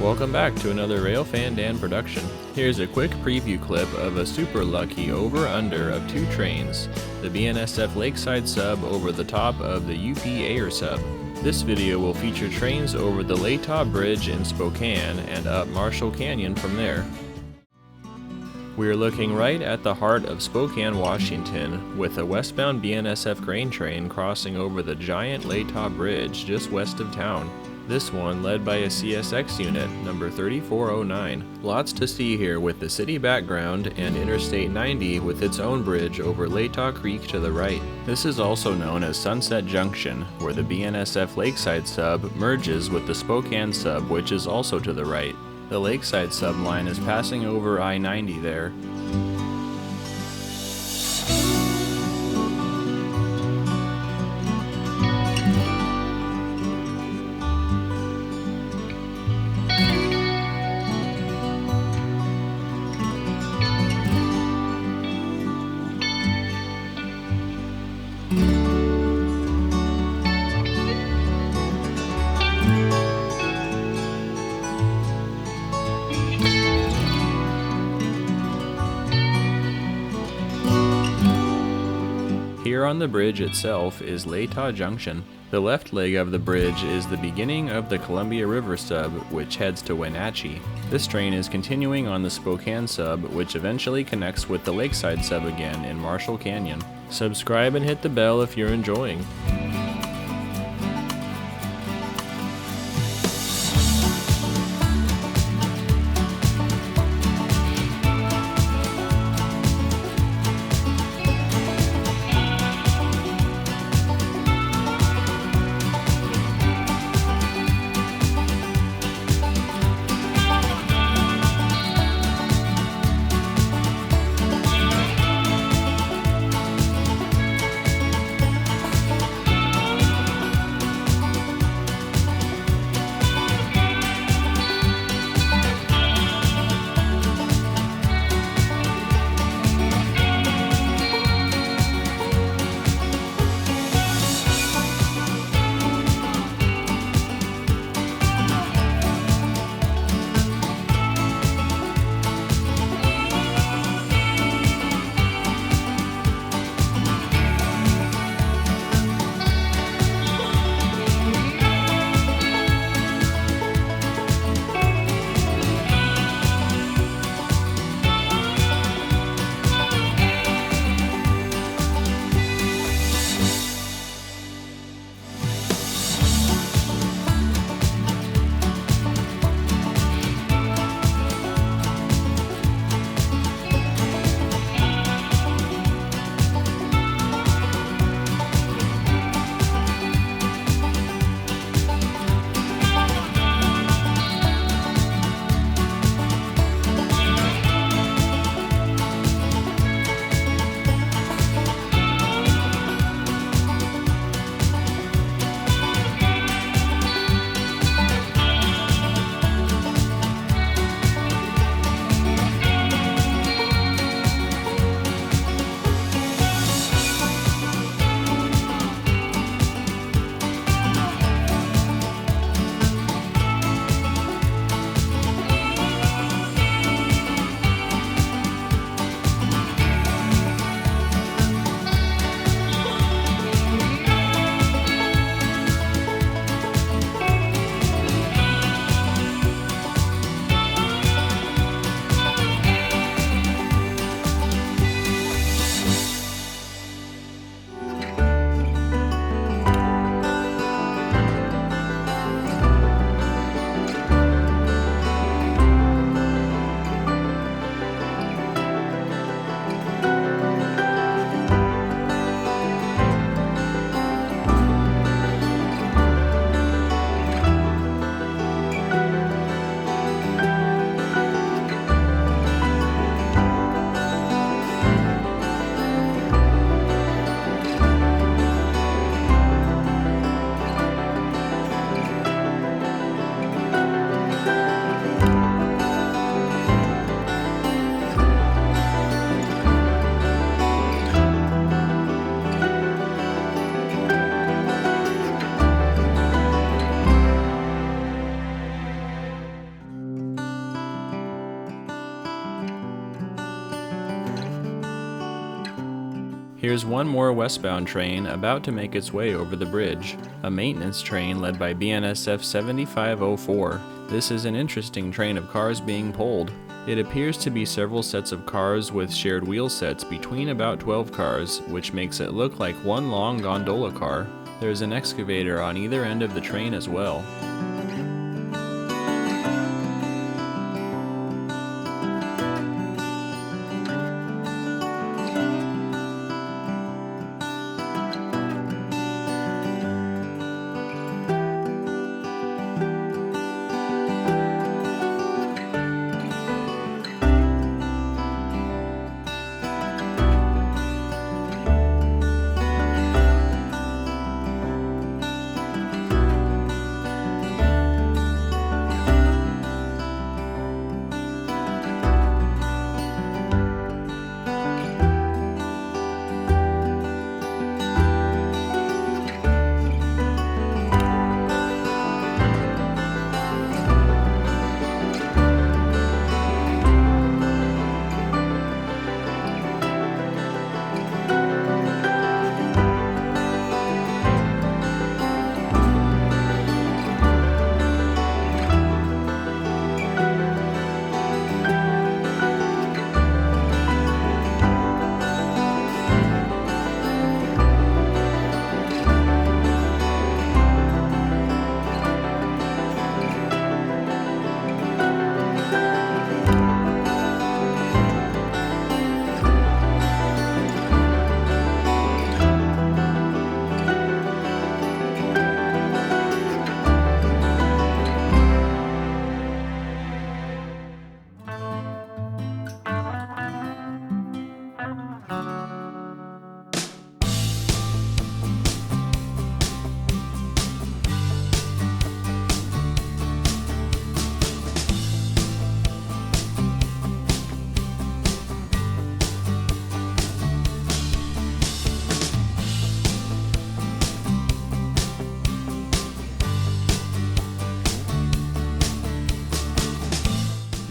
Welcome back to another Railfan Dan production. Here's a quick preview clip of a super lucky over-under of two trains, the BNSF Lakeside sub over the top of the UP Air sub. This video will feature trains over the Latah Bridge in Spokane and up Marshall Canyon from there. We are looking right at the heart of Spokane, Washington, with a westbound BNSF grain train crossing over the giant Latah Bridge just west of town. This one led by a CSX unit, number 3409. Lots to see here with the city background and Interstate 90 with its own bridge over Latah Creek to the right. This is also known as Sunset Junction, where the BNSF Lakeside sub merges with the Spokane sub, which is also to the right. The Lakeside sub line is passing over I-90 there. Here on the bridge itself is Latah Junction. The left leg of the bridge is the beginning of the Columbia River sub, which heads to Wenatchee. This train is continuing on the Spokane sub, which eventually connects with the Lakeside sub again in Marshall Canyon. Subscribe and hit the bell if you're enjoying. Here's one more westbound train about to make its way over the bridge, a maintenance train led by BNSF 7504. This is an interesting train of cars being pulled. It appears to be several sets of cars with shared wheel sets between about 12 cars, which makes it look like one long gondola car. There's an excavator on either end of the train as well.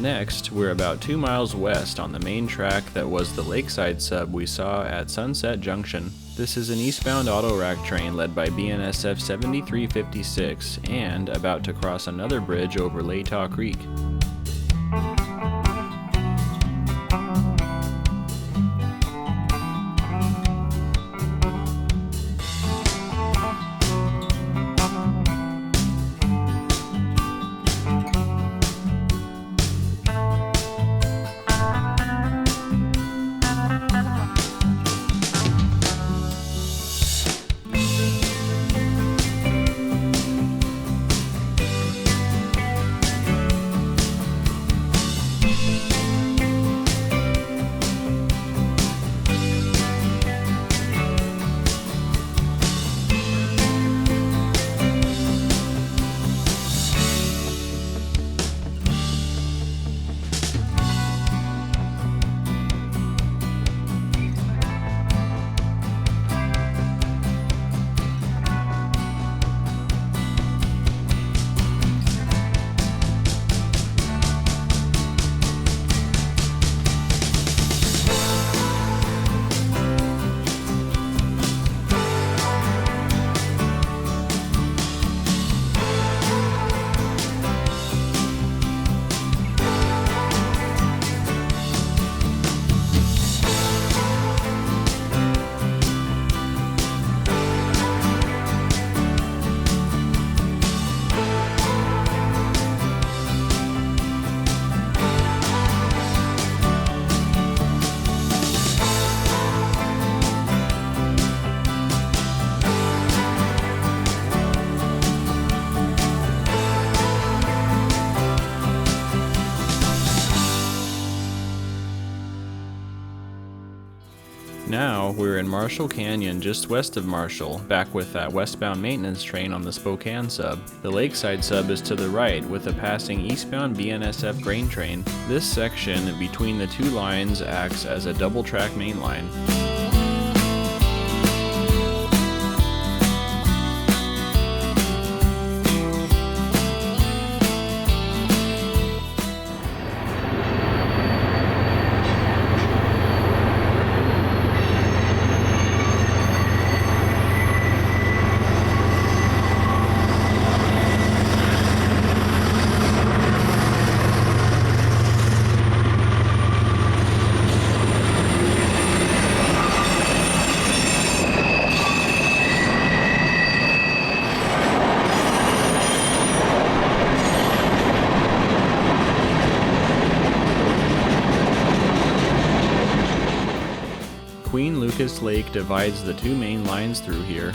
Next, we're about 2 miles west on the main track that was the lakeside sub we saw at Sunset Junction. This is an eastbound auto rack train led by BNSF 7356 and about to cross another bridge over Latah Creek. Now, we're in Marshall Canyon just west of Marshall, back with that westbound maintenance train on the Spokane sub. The lakeside sub is to the right with a passing eastbound BNSF grain train. This section between the two lines acts as a double-track main line. Pecos Lake divides the two main lines through here.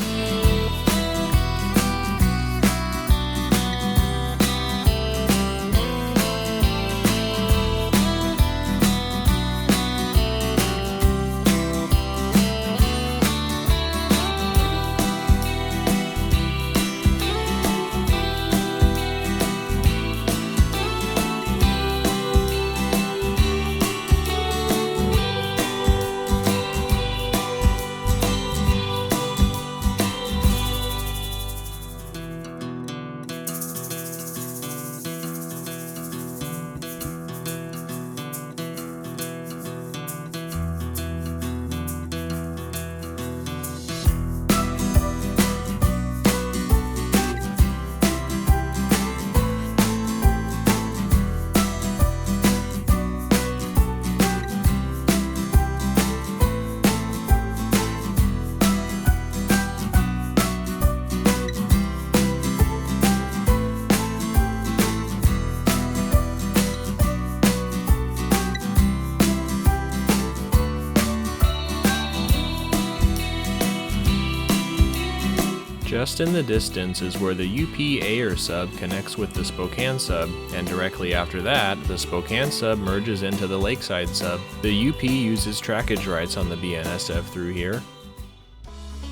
Just in the distance is where the UP Air sub connects with the Spokane sub, and directly after that, the Spokane sub merges into the Lakeside sub. The UP uses trackage rights on the BNSF through here.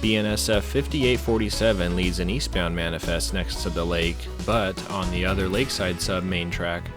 BNSF 5847 leads an eastbound manifest next to the lake, but on the other Lakeside sub main track.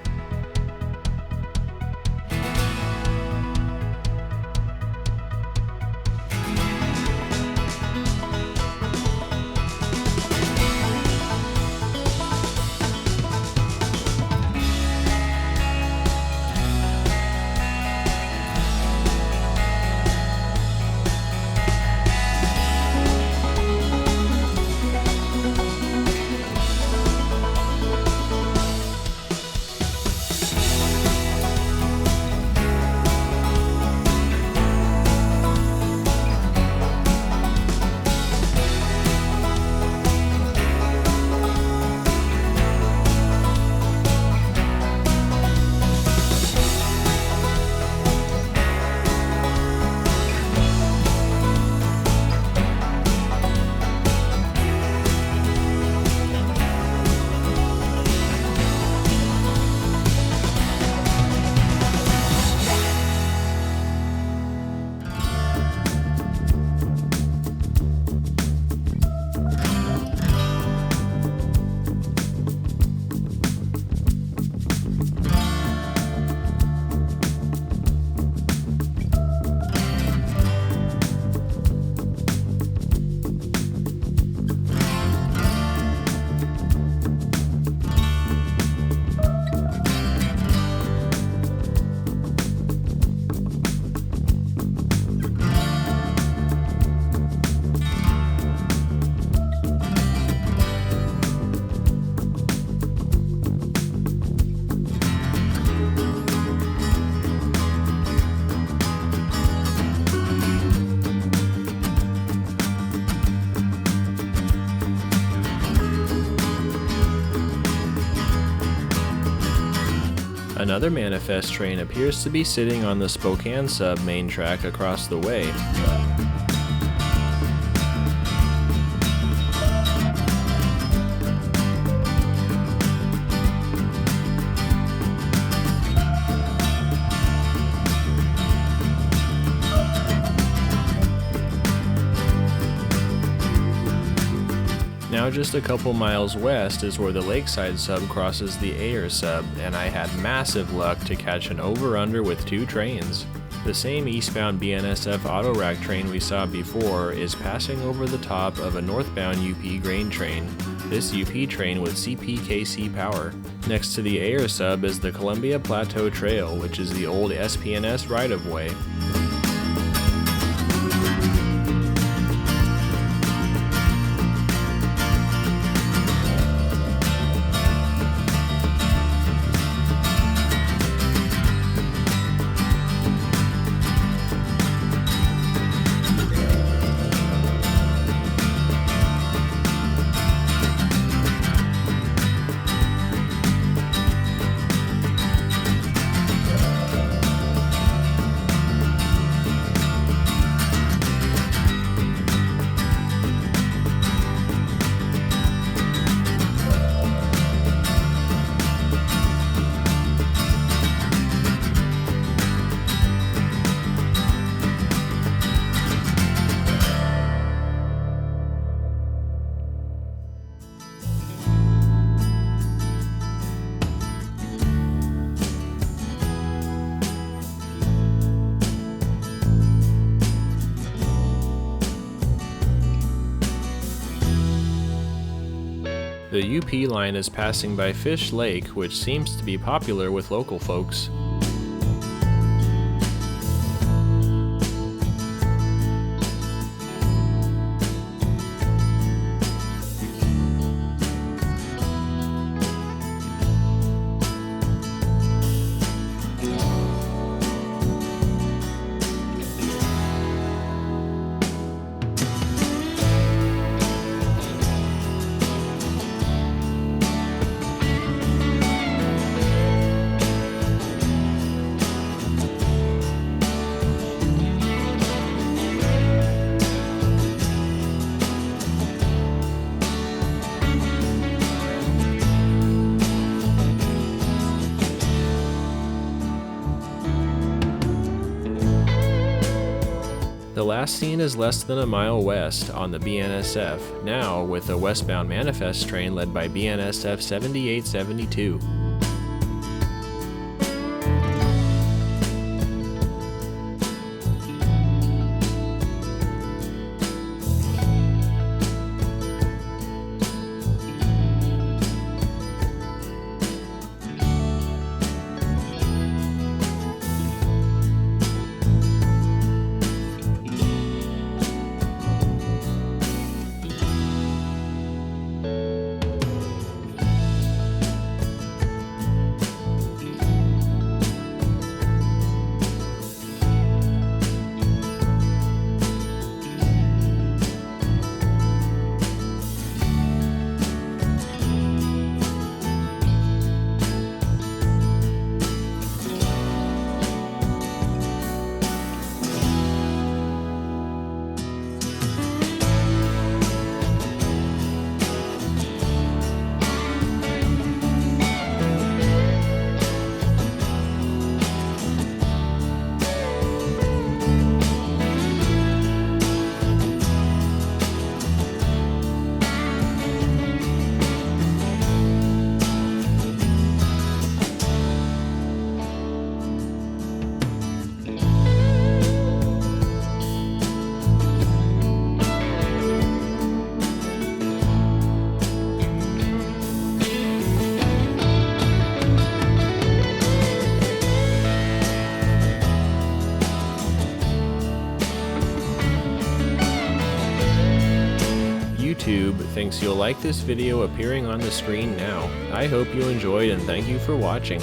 Another manifest train appears to be sitting on the Spokane sub main track across the way. Now just a couple miles west is where the Lakeside sub crosses the Air sub, and I had massive luck to catch an over-under with two trains. The same eastbound BNSF auto rack train we saw before is passing over the top of a northbound UP grain train, this UP train with CPKC power. Next to the Air sub is the Columbia Plateau Trail, which is the old SPNS right-of-way. The UP line is passing by Fish Lake, which seems to be popular with local folks. The last scene is less than a mile west on the BNSF, now with a westbound manifest train led by BNSF 7872. YouTube thinks you'll like this video appearing on the screen now. I hope you enjoyed and thank you for watching.